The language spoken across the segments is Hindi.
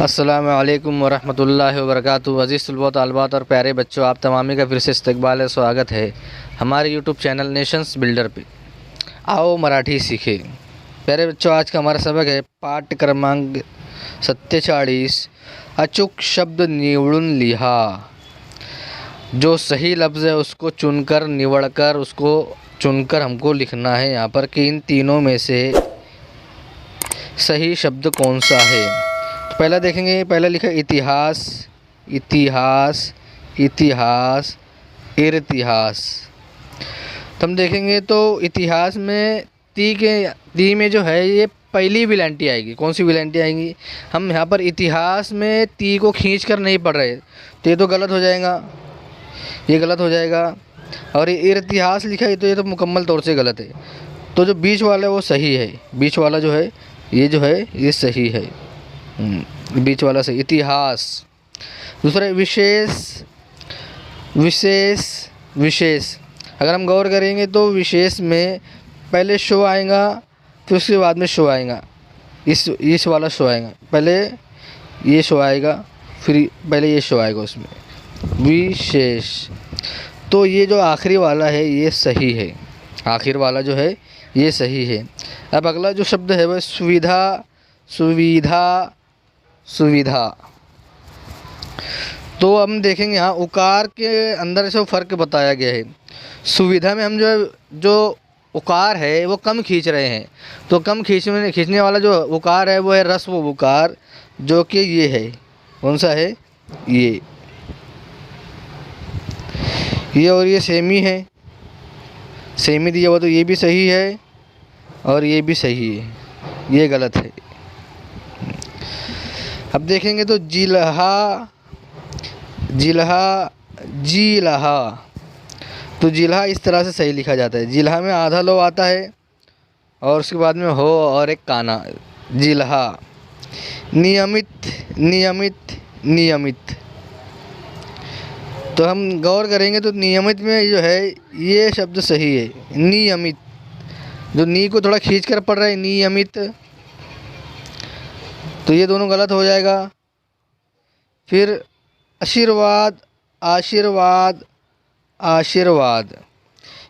अस्सलामुअलैकुम वरहमतुल्लाहि वबरकातुहू। अज़ीज़ तलबा तालिबात और प्यारे बच्चों, आप तमामी का फिर से इस्तकबाल है, स्वागत है हमारे यूट्यूब चैनल नेशंस बिल्डर पे। आओ मराठी सीखे। प्यारे बच्चों, आज का हमारा सबक है पाठ क्रमांक 47। अचूक शब्द निवडून लिहा। जो सही लफ्ज़ है उसको चुनकर निवड़कर उसको चुनकर हमको लिखना है यहाँ पर कि इन तीनों में से सही शब्द कौन सा है। तो पहला देखेंगे, पहला लिखा इतिहास, इतिहास, इतिहास, इतिहास। तो हम देखेंगे तो इतिहास में ती में जो है ये पहली विलांटी आएगी। कौन सी विलांटी आएगी? हम यहाँ पर इतिहास में ती को खींच कर नहीं पढ़ रहे, तो ये तो गलत हो जाएगा, ये गलत हो जाएगा। और ये इतिहास लिखा है तो ये तो मुकम्मल तौर से गलत है। तो जो बीच वाला है वो सही है, बीच वाला जो है ये सही है। बीच वाला सही। इतिहास। दूसरा विशेष, विशेष, विशेष। अगर हम गौर करेंगे तो विशेष में पहले शो आएगा, फिर उसके बाद में शो आएगा। इस वाला शो आएगा, पहले ये शो आएगा, फिर पहले ये शो आएगा उसमें। विशेष। तो ये जो आखिरी वाला है ये सही है, आखिर वाला जो है ये सही है। अब अगला जो शब्द है वह सुविधा, सुविधा, सुविधा। तो हम देखेंगे यहाँ उकार के अंदर से फ़र्क बताया गया है। सुविधा में हम जो उकार है वो कम खींच रहे हैं, तो कम खींचने वाला जो उकार है वो है रस्व उकार, जो कि ये है। कौन सा है? ये और ये सेमी है, सेमी दिया हुआ, तो ये भी सही है और ये भी सही है, ये गलत है। अब देखेंगे तो जिलहा, जिलहा, जिलहा। तो जिलहा इस तरह से सही लिखा जाता है। जिलहा में आधा लो आता है और उसके बाद में हो और एक काना। जिलहा। नियमित, नियमित, नियमित। तो हम गौर करेंगे तो नियमित में जो है ये शब्द सही है, नियमित। जो नी को थोड़ा खींच कर पढ़ रहा है, नियमित, तो ये दोनों गलत हो जाएगा। फिर आशीर्वाद, आशीर्वाद, आशीर्वाद।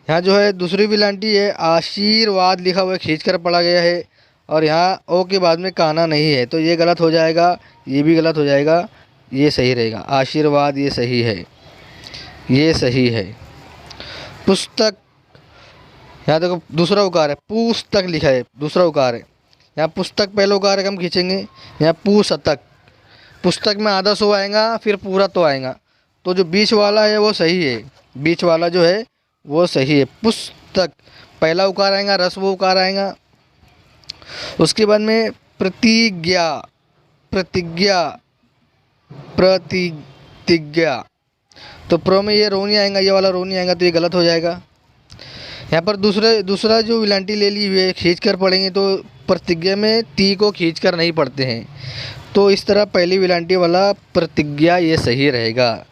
यहाँ जो है दूसरी विलांटी है, आशीर्वाद लिखा हुआ है, खींच कर पढ़ा गया है, और यहाँ ओ के बाद में काना नहीं है, तो ये गलत हो जाएगा, ये भी गलत हो जाएगा, ये सही रहेगा। आशीर्वाद ये सही है, ये सही है। पुस्तक, यहाँ देखो दूसरा उकार है, पुस्तक लिखा है, दूसरा उकार है। यहाँ पुस्तक पहला उकार है, हम खींचेंगे। यहाँ पुस्तक, पुस्तक में आधा सो आएगा, फिर पूरा तो आएगा, तो जो बीच वाला है वो सही है, बीच वाला जो है वो सही है। पुस्तक पहला उकार आएगा, रस्व उकार आएगा। उसके बाद में प्रतिज्ञा, प्रतिज्ञा, प्रतिज्ञा। तो प्रो में ये रो नहीं आएगा, ये वाला रो नहीं आएगा, तो ये गलत हो जाएगा। यहाँ पर दूसरा जो विलांटी ले ली हुई है, खींच कर पढ़ेंगे, तो प्रतिज्ञा में ती को खींच कर नहीं पढ़ते हैं, तो इस तरह पहली विलांटी वाला प्रतिज्ञा ये सही रहेगा।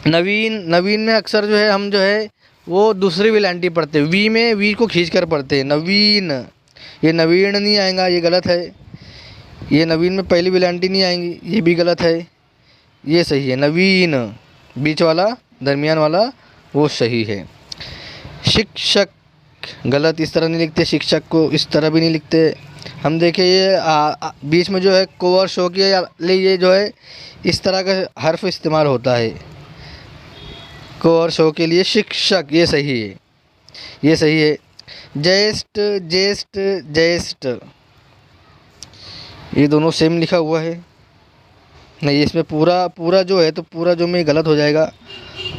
नवीन, नवीन में अक्सर जो है हम जो है वो दूसरी विलांटी पढ़ते हैं, वी में वी को खींच कर पढ़ते हैं, नवीन। ये नवीन नहीं आएगा, ये गलत है। ये नवीन में पहली विलांटी नहीं आएंगी, ये भी गलत है, ये सही है। नवीन बीच वाला, दरमियान वाला वो सही है। शिक्षक गलत, इस तरह नहीं लिखते, शिक्षक को इस तरह भी नहीं लिखते। हम देखें ये बीच में जो है को और शो के लिए जो है इस तरह का हर्फ इस्तेमाल होता है, को और शो के लिए। शिक्षक ये सही है, ये सही है। ज्येष्ठ, ज्येष्ठ, ज्येष्ठ, ये दोनों सेम लिखा हुआ है। नहीं, इसमें पूरा जो है तो पूरा जो में गलत हो जाएगा,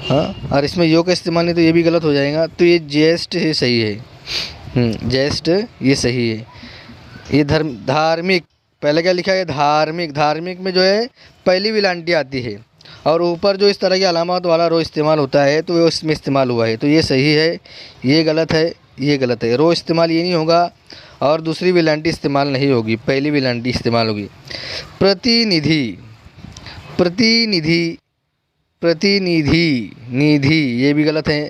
हाँ। और इसमें यो का इस्तेमाल नहीं, तो ये भी गलत हो जाएगा, तो ये ज्येष्ठ ही सही है। ज्येष्ठ ये सही है। ये धार्मिक, पहले क्या लिखा है? धार्मिक। धार्मिक में जो है पहली विलांटी आती है और ऊपर जो इस तरह की अलामत वाला रो इस्तेमाल होता है, तो वो इसमें इस्तेमाल हुआ है, तो ये सही है, ये गलत है, ये गलत है। रो इस्तेमाल ये नहीं होगा और दूसरी विलांटी इस्तेमाल नहीं होगी, पहली विलांटी इस्तेमाल होगी। प्रतिनिधि, प्रतिनिधि, प्रतिनिधि, निधि, ये भी गलत है।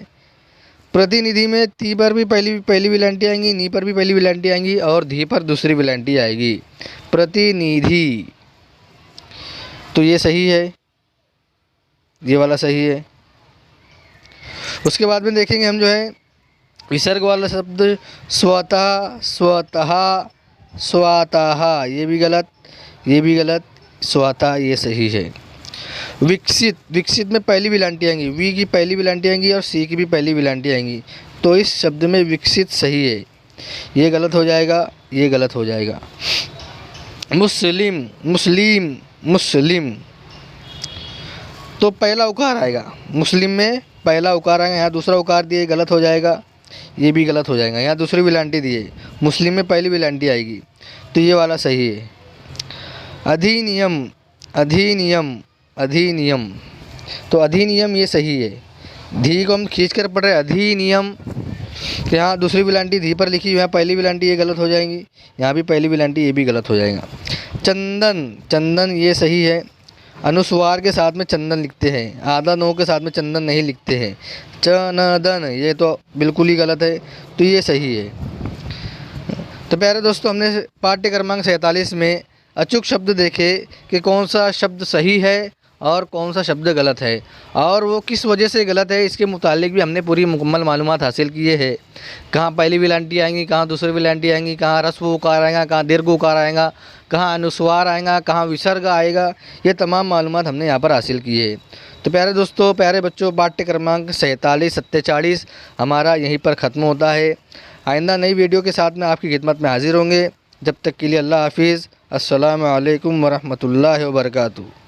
प्रतिनिधि में ती पर भी पहली विलांटी आएंगी, नी पर भी पहली विलांटी आएंगी और धी पर दूसरी विलांटी आएगी। प्रतिनिधि, तो ये सही है, ये वाला सही है। उसके बाद में देखेंगे हम जो है विसर्ग वाला शब्द स्वतः, स्वतः, स्वतः, ये भी गलत, ये भी गलत, स्वतः ये सही है। विकसित, विकसित में पहली विलांटी आएंगी, वी की पहली विलांटी आएंगी और सी की भी पहली विलांटी आएंगी, तो इस शब्द में विकसित सही है, ये गलत हो जाएगा, ये गलत हो जाएगा। मुस्लिम, मुस्लिम, मुस्लिम, तो पहला उकार आएगा, मुस्लिम में पहला उकार आएगा, यहाँ दूसरा उकार दिए, गलत हो जाएगा, ये भी गलत हो जाएगा। यहाँ दूसरी विलांटी दिए, मुस्लिम में पहली विलांटी आएगी, तो ये वाला सही है। अधिनियम, अधिनियम, अधिनियम, तो अधिनियम ये सही है। धी को हम खींच कर पढ़ रहे हैं, अधिनियम, तो यहाँ दूसरी विलांटी धी पर लिखी, यहाँ पहली विलांटी ये गलत हो जाएंगी, यहाँ भी पहली विलांटी ये भी गलत हो जाएगा। चंदन, चंदन ये सही है। अनुस्वार के साथ में चंदन लिखते हैं, आधा नो के साथ में चंदन नहीं लिखते हैं। चनदन ये तो बिल्कुल ही गलत है, तो ये सही है। तो प्यारे दोस्तों, हमने पाठ्य क्रमांक 47 में अचूक शब्द देखे कि कौन सा शब्द सही है और कौन सा शब्द गलत है, और वो किस वजह से गलत है, इसके मुतालिक भी हमने पूरी मुकम्मल मालूमात हासिल किए हैं। कहाँ पहली विलांटी आएंगी, कहाँ दूसरी विलांटी आएंगी, कहाँ ह्रस्व उकार आएगा, कहाँ दीर्घ उकार आएगा, कहाँ अनुस्वार आएगा, कहाँ विसर्ग आएगा, ये तमाम मालूमात हमने यहाँ पर हासिल की है। तो प्यारे दोस्तों, प्यारे बच्चों, पाठ्य क्रमांक 47, 47 हमारा यहीं पर ख़त्म होता है। आइंदा नई वीडियो के साथ में आपकी खिदमत में हाजिर होंगे। जब तक के लिए अल्लाह हाफिज़। अस्सलामु अलैकुम वरहमतुल्लाहि वबरकातुहू।